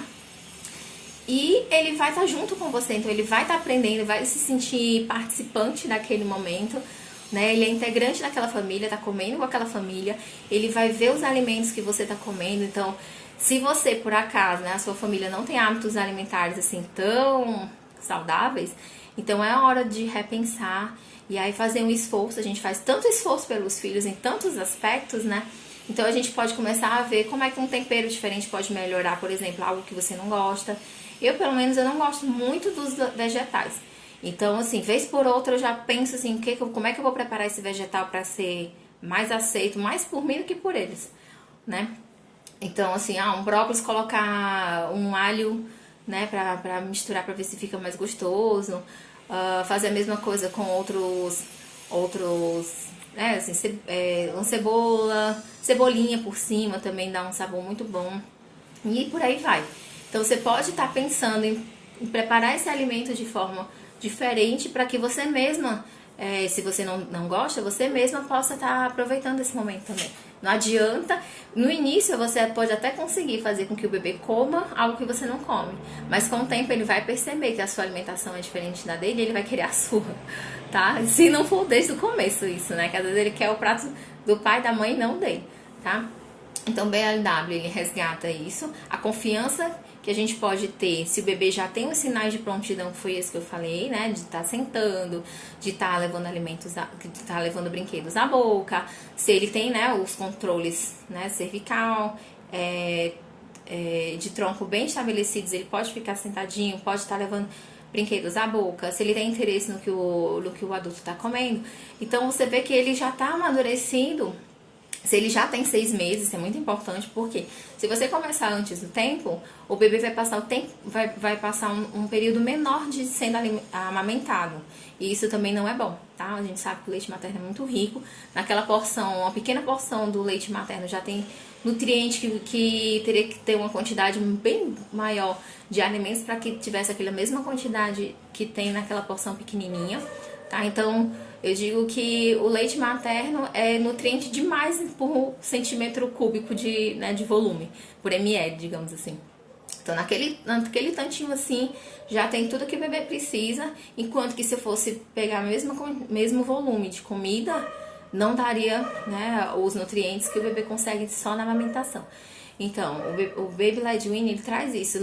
E ele vai estar junto com você, então ele vai estar aprendendo, vai se sentir participante daquele momento, né? Ele é integrante daquela família, está comendo com aquela família, ele vai ver os alimentos que você está comendo. Então, se você, por acaso, né, a sua família não tem hábitos alimentares assim tão saudáveis, então é hora de repensar e aí fazer um esforço. A gente faz tanto esforço pelos filhos em tantos aspectos, né? Então a gente pode começar a ver como é que um tempero diferente pode melhorar, por exemplo, algo que você não gosta. Eu, pelo menos, eu não gosto muito dos vegetais. Então, assim, vez por outra eu já penso assim, como é que eu vou preparar esse vegetal para ser mais aceito, mais por mim do que por eles, né? Então, assim, um brócolis, colocar um alho, né, pra misturar pra ver se fica mais gostoso. Fazer a mesma coisa com outros, né, assim, uma cebolinha por cima também dá um sabor muito bom. E por aí vai. Então você pode estar pensando em preparar esse alimento de forma diferente para que você mesma, se você não gosta, você mesma possa estar aproveitando esse momento também. Não adianta, no início você pode até conseguir fazer com que o bebê coma algo que você não come, mas com o tempo ele vai perceber que a sua alimentação é diferente da dele e ele vai querer a sua, tá? Se não for desde o começo isso, né? Que às vezes ele quer o prato do pai e da mãe e não dele, tá? Então, BLW, ele resgata isso, a confiança que a gente pode ter se o bebê já tem os sinais de prontidão, que foi esse que eu falei, né? De estar sentando, de estar levando alimentos, de estar levando brinquedos à boca, se ele tem, né, os controles, né, cervical, de tronco bem estabelecidos, ele pode ficar sentadinho, pode estar levando brinquedos à boca, se ele tem interesse no que o adulto está comendo. Então, você vê que ele já está amadurecido. Se ele já tem 6 meses, isso é muito importante, porque se você começar antes do tempo, o bebê vai passar vai passar um período menor de sendo amamentado. E isso também não é bom, tá? A gente sabe que o leite materno é muito rico. Naquela porção, uma pequena porção do leite materno já tem nutriente que teria que ter uma quantidade bem maior de alimentos para que tivesse aquela mesma quantidade que tem naquela porção pequenininha, tá? Então, eu digo que o leite materno é nutriente demais por centímetro cúbico de volume, por ml, digamos assim. Então, naquele tantinho assim, já tem tudo que o bebê precisa, enquanto que se eu fosse pegar o mesmo volume de comida, não daria, né, os nutrientes que o bebê consegue só na amamentação. Então, o Baby Led Weaning, ele traz isso,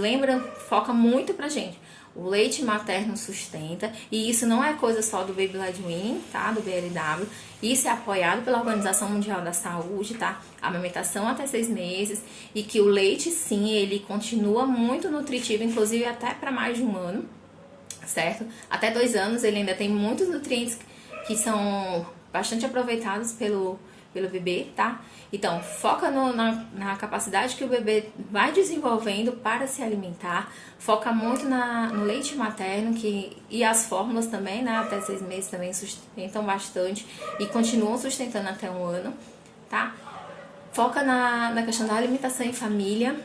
foca muito pra gente. O leite materno sustenta, e isso não é coisa só do Baby Led Weaning, tá? Do BLW. Isso é apoiado pela Organização Mundial da Saúde, tá? A amamentação até 6 meses, e que o leite, sim, ele continua muito nutritivo, inclusive até para mais de 1 ano, certo? Até 2 anos ele ainda tem muitos nutrientes que são bastante aproveitados pelo bebê, tá? Então, foca na capacidade que o bebê vai desenvolvendo para se alimentar, foca muito no leite materno, e as fórmulas também, né? Até 6 meses também sustentam bastante e continuam sustentando até 1 ano, tá? Foca na questão da alimentação em família,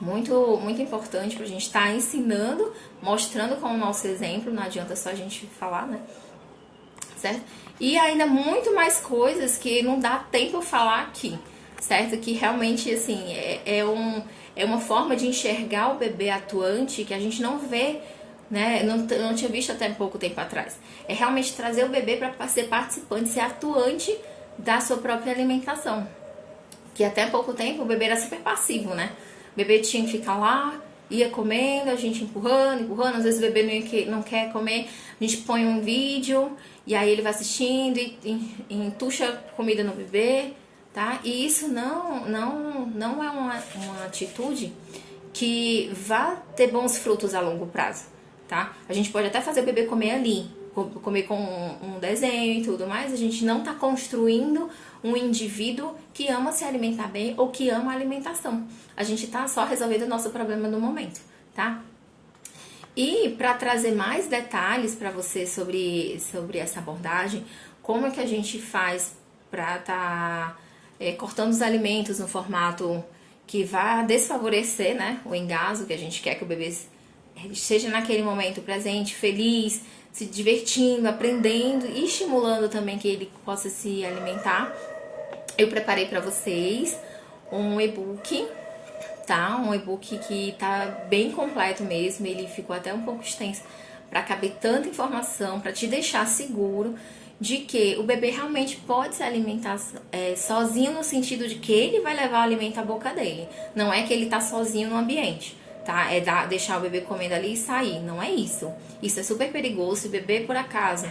muito, muito importante pra gente estar ensinando, mostrando com o nosso exemplo, não adianta só a gente falar, né? Certo? E ainda muito mais coisas que não dá tempo falar aqui, certo? Que realmente, assim, é uma forma de enxergar o bebê atuante que a gente não vê né? Eu não tinha visto até pouco tempo atrás. É realmente trazer o bebê para ser participante, ser atuante da sua própria alimentação. Que até pouco tempo o bebê era super passivo, né? O bebê tinha que ficar lá, ia comendo, a gente empurrando, às vezes o bebê não quer comer, a gente põe um vídeo e aí ele vai assistindo e entuxa comida no bebê, tá? E isso não é uma atitude que vá ter bons frutos a longo prazo, tá? A gente pode até fazer o bebê comer ali, comer com um desenho e tudo mais, a gente não tá construindo um indivíduo que ama se alimentar bem ou que ama a alimentação. A gente tá só resolvendo o nosso problema no momento, tá? E para trazer mais detalhes para você sobre essa abordagem, como é que a gente faz para estar cortando os alimentos no formato que vá desfavorecer, né, o engaso, que a gente quer que o bebê esteja naquele momento presente, feliz, se divertindo, aprendendo e estimulando também que ele possa se alimentar. Eu preparei para vocês um e-book, tá? Um e-book que tá bem completo mesmo, ele ficou até um pouco extenso para caber tanta informação, para te deixar seguro de que o bebê realmente pode se alimentar sozinho, no sentido de que ele vai levar o alimento à boca dele. Não é que ele tá sozinho no ambiente, tá? É deixar o bebê comendo ali e sair. Não é isso. Isso é super perigoso. Se o bebê, por acaso,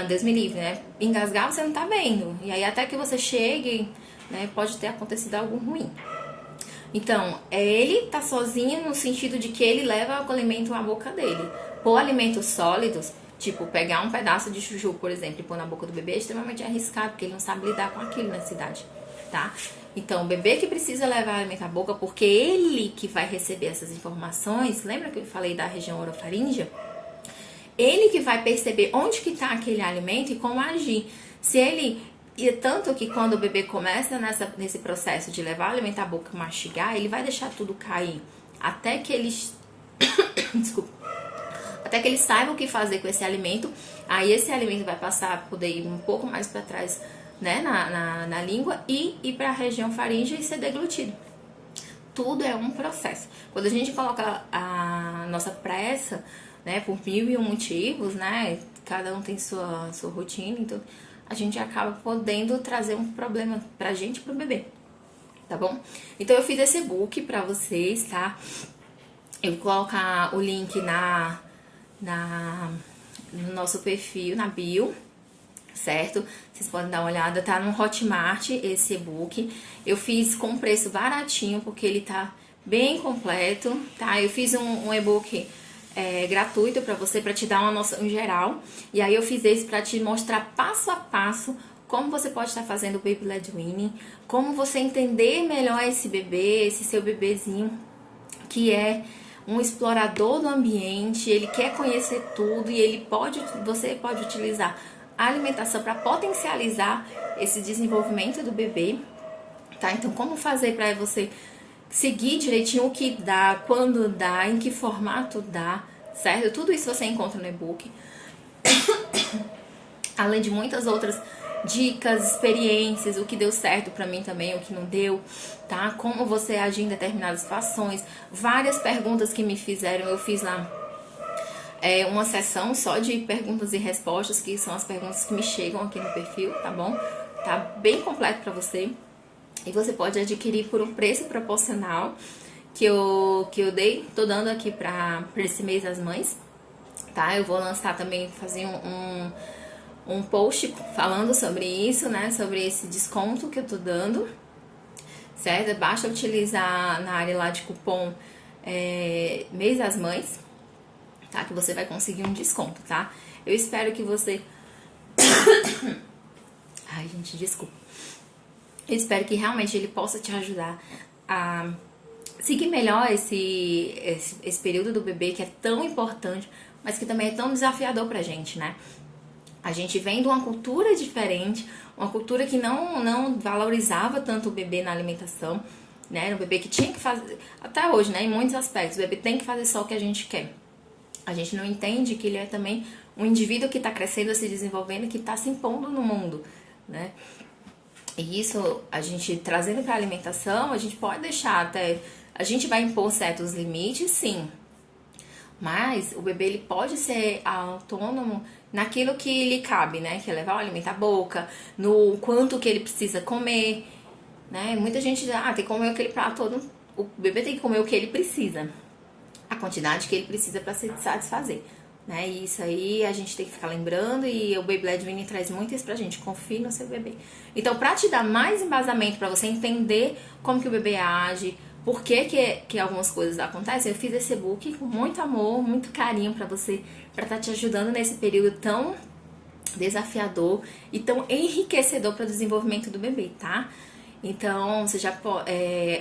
Deus me livre, né, engasgar, você não tá vendo. E aí até que você chegue, né, pode ter acontecido algo ruim. Então, ele tá sozinho no sentido de que ele leva o alimento à boca dele. Por alimentos sólidos, tipo pegar um pedaço de chuchu, por exemplo, e pôr na boca do bebê é extremamente arriscado, porque ele não sabe lidar com aquilo nessa idade, tá? Então, o bebê que precisa levar o alimento à boca, porque ele que vai receber essas informações, lembra que eu falei da região orofaríngea? Ele que vai perceber onde que tá aquele alimento e como agir. Se ele... E tanto que quando o bebê começa nesse processo de levar o alimento à boca e mastigar, ele vai deixar tudo cair. Até que eles... Desculpa. Até que ele saiba o que fazer com esse alimento. Aí esse alimento vai passar a poder ir um pouco mais para trás, né, na língua e ir para a região faríngea e ser deglutido. Tudo é um processo. Quando a gente coloca a nossa pressa, né, por 1001 motivos, né, cada um tem sua rotina, então a gente acaba podendo trazer um problema pra gente e pro bebê, tá bom? Então eu fiz esse e-book pra vocês, tá? Eu vou colocar o link no nosso perfil, na bio, certo? Vocês podem dar uma olhada, tá no Hotmart esse e-book. Eu fiz com preço baratinho, porque ele tá bem completo, tá? Eu fiz um e-book gratuito pra você, pra te dar uma noção geral. E aí eu fiz esse pra te mostrar passo a passo como você pode estar fazendo o Baby Led Weaning, como você entender melhor esse bebê, esse seu bebezinho, que é um explorador do ambiente, ele quer conhecer tudo e você pode utilizar a alimentação para potencializar esse desenvolvimento do bebê, tá? Então, como fazer para você seguir direitinho o que dá, quando dá, em que formato dá, certo? Tudo isso você encontra no e-book. Além de muitas outras dicas, experiências, o que deu certo pra mim também, o que não deu, tá? Como você agir em determinadas situações, várias perguntas que me fizeram, eu fiz lá uma sessão só de perguntas e respostas, que são as perguntas que me chegam aqui no perfil, tá bom? Tá bem completo pra você. E você pode adquirir por um preço proporcional que eu tô dando aqui pra esse mês das mães, tá? Eu vou lançar também, fazer um post falando sobre isso, né? Sobre esse desconto que eu tô dando, certo? Basta utilizar na área lá de cupom mês das mães, tá? Que você vai conseguir um desconto, tá? Eu espero que você... Ai, gente, desculpa. Eu espero que realmente ele possa te ajudar a seguir melhor esse período do bebê, que é tão importante, mas que também é tão desafiador pra gente, né? A gente vem de uma cultura diferente, uma cultura que não valorizava tanto o bebê na alimentação, né? Era um bebê que tinha que fazer, até hoje, né? Em muitos aspectos, o bebê tem que fazer só o que a gente quer. A gente não entende que ele é também um indivíduo que está crescendo, se desenvolvendo, que está se impondo no mundo, né? E isso, a gente trazendo para a alimentação, a gente pode deixar até... A gente vai impor certos limites, sim. Mas o bebê ele pode ser autônomo naquilo que lhe cabe, né? Que é levar o alimento à boca, no quanto que ele precisa comer, né? Muita gente diz, tem que comer aquele prato todo. O bebê tem que comer o que ele precisa, a quantidade que ele precisa para se satisfazer, né? E isso aí a gente tem que ficar lembrando, e o Baby Led Weaning traz muito isso pra gente, confie no seu bebê. Então, pra te dar mais embasamento, pra você entender como que o bebê age, por que algumas coisas acontecem, eu fiz esse e-book com muito amor, muito carinho pra você, pra estar te ajudando nesse período tão desafiador e tão enriquecedor para o desenvolvimento do bebê, tá? Então, você já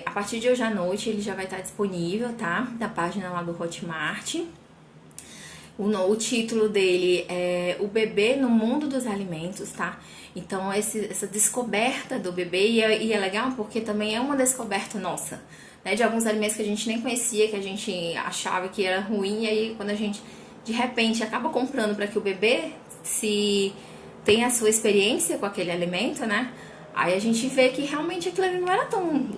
a partir de hoje à noite ele já vai estar disponível, tá? Na página lá do Hotmart. O título dele é O Bebê no Mundo dos Alimentos, tá? Então, essa descoberta do bebê, e é legal porque também é uma descoberta nossa, né? De alguns alimentos que a gente nem conhecia, que a gente achava que era ruim, e aí quando a gente, de repente, acaba comprando para que o bebê se tenha a sua experiência com aquele alimento, né? Aí a gente vê que realmente aquilo ali não era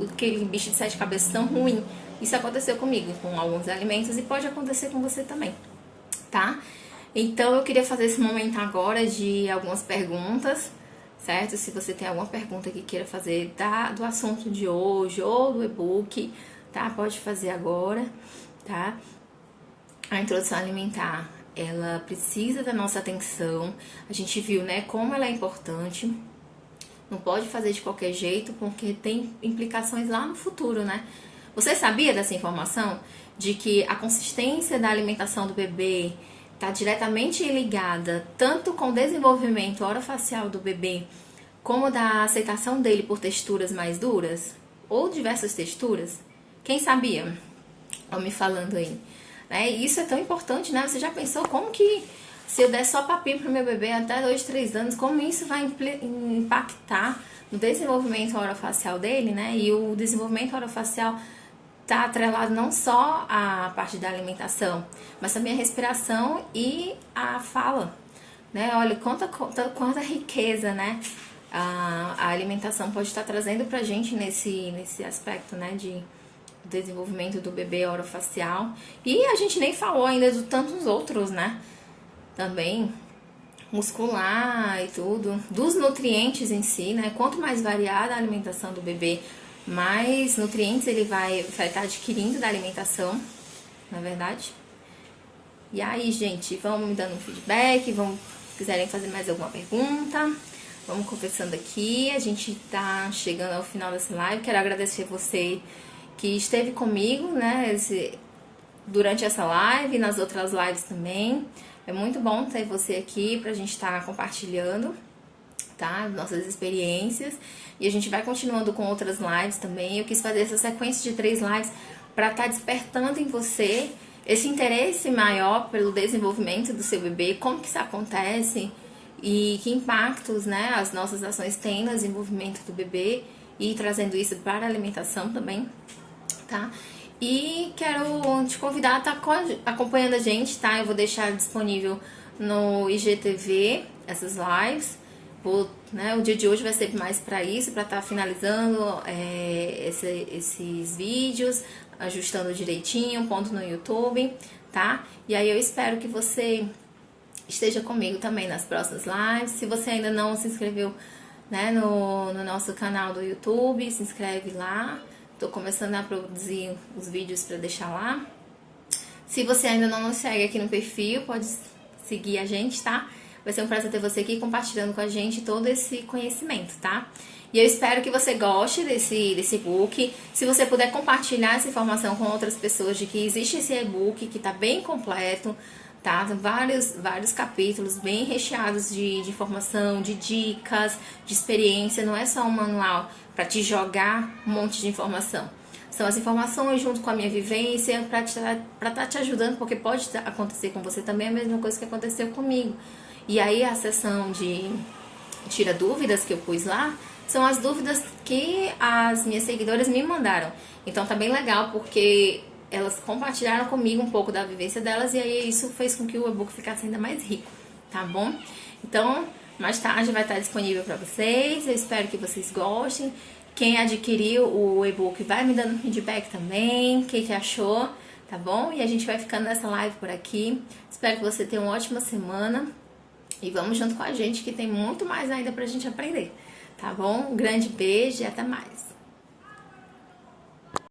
aquele bicho de 7 cabeças tão ruim. Isso aconteceu comigo, com alguns alimentos, e pode acontecer com você também, tá? Então eu queria fazer esse momento agora de algumas perguntas, certo? Se você tem alguma pergunta que queira fazer do assunto de hoje ou do e-book, tá? Pode fazer agora, tá? A introdução alimentar, ela precisa da nossa atenção. A gente viu, né, como ela é importante. Não pode fazer de qualquer jeito, porque tem implicações lá no futuro, né? Você sabia dessa informação? De que a consistência da alimentação do bebê está diretamente ligada tanto com o desenvolvimento orofacial do bebê, como da aceitação dele por texturas mais duras? Ou diversas texturas? Quem sabia? Ó, me falando aí. Né? E isso é tão importante, né? Você já pensou como que, se eu der só papinho pro meu bebê até 2, 3 anos, como isso vai impactar no desenvolvimento orofacial dele, né? E o desenvolvimento orofacial tá atrelado não só à parte da alimentação, mas também a respiração e a fala, né? Olha, quanta riqueza, né? A alimentação pode estar trazendo pra gente nesse aspecto, né? De desenvolvimento do bebê orofacial. E a gente nem falou ainda de tantos outros, né? Também muscular e tudo, dos nutrientes em si, né? Quanto mais variada a alimentação do bebê, mais nutrientes ele vai estar adquirindo da alimentação, na verdade. E aí, gente, vamos me dando um feedback, se quiserem fazer mais alguma pergunta, vamos conversando aqui. A gente tá chegando ao final dessa live. Quero agradecer você que esteve comigo, né, durante essa live e nas outras lives também. É muito bom ter você aqui pra gente estar compartilhando, tá? Nossas experiências. E a gente vai continuando com outras lives também. Eu quis fazer essa sequência de 3 lives para estar despertando em você esse interesse maior pelo desenvolvimento do seu bebê, como que isso acontece e que impactos, né, as nossas ações têm no desenvolvimento do bebê, e trazendo isso para a alimentação também, tá? E quero te convidar a estar acompanhando a gente, tá? Eu vou deixar disponível no IGTV essas lives. O dia de hoje vai ser mais para isso, para estar finalizando esses vídeos, ajustando direitinho, ponto no YouTube, tá? E aí eu espero que você esteja comigo também nas próximas lives. Se você ainda não se inscreveu, né, no nosso canal do YouTube, se inscreve lá. Tô começando a produzir os vídeos para deixar lá. Se você ainda não nos segue aqui no perfil, pode seguir a gente, tá? Vai ser um prazer ter você aqui compartilhando com a gente todo esse conhecimento, tá? E eu espero que você goste desse e-book. Se você puder compartilhar essa informação com outras pessoas de que existe esse e-book que tá bem completo, tá? Vários capítulos bem recheados de informação, de dicas, de experiência. Não é só um manual para te jogar um monte de informação. São as informações junto com a minha vivência para estar te ajudando, porque pode acontecer com você também a mesma coisa que aconteceu comigo. E aí a seção de tira dúvidas que eu pus lá são as dúvidas que as minhas seguidoras me mandaram. Então tá bem legal, porque elas compartilharam comigo um pouco da vivência delas, e aí isso fez com que o e-book ficasse ainda mais rico, tá bom? Então, mais tarde vai estar disponível para vocês. Eu espero que vocês gostem. Quem adquiriu o e-book vai me dando feedback também, o que achou, tá bom? E a gente vai ficando nessa live por aqui. Espero que você tenha uma ótima semana e vamos junto com a gente que tem muito mais ainda pra gente aprender, tá bom? Um grande beijo e até mais.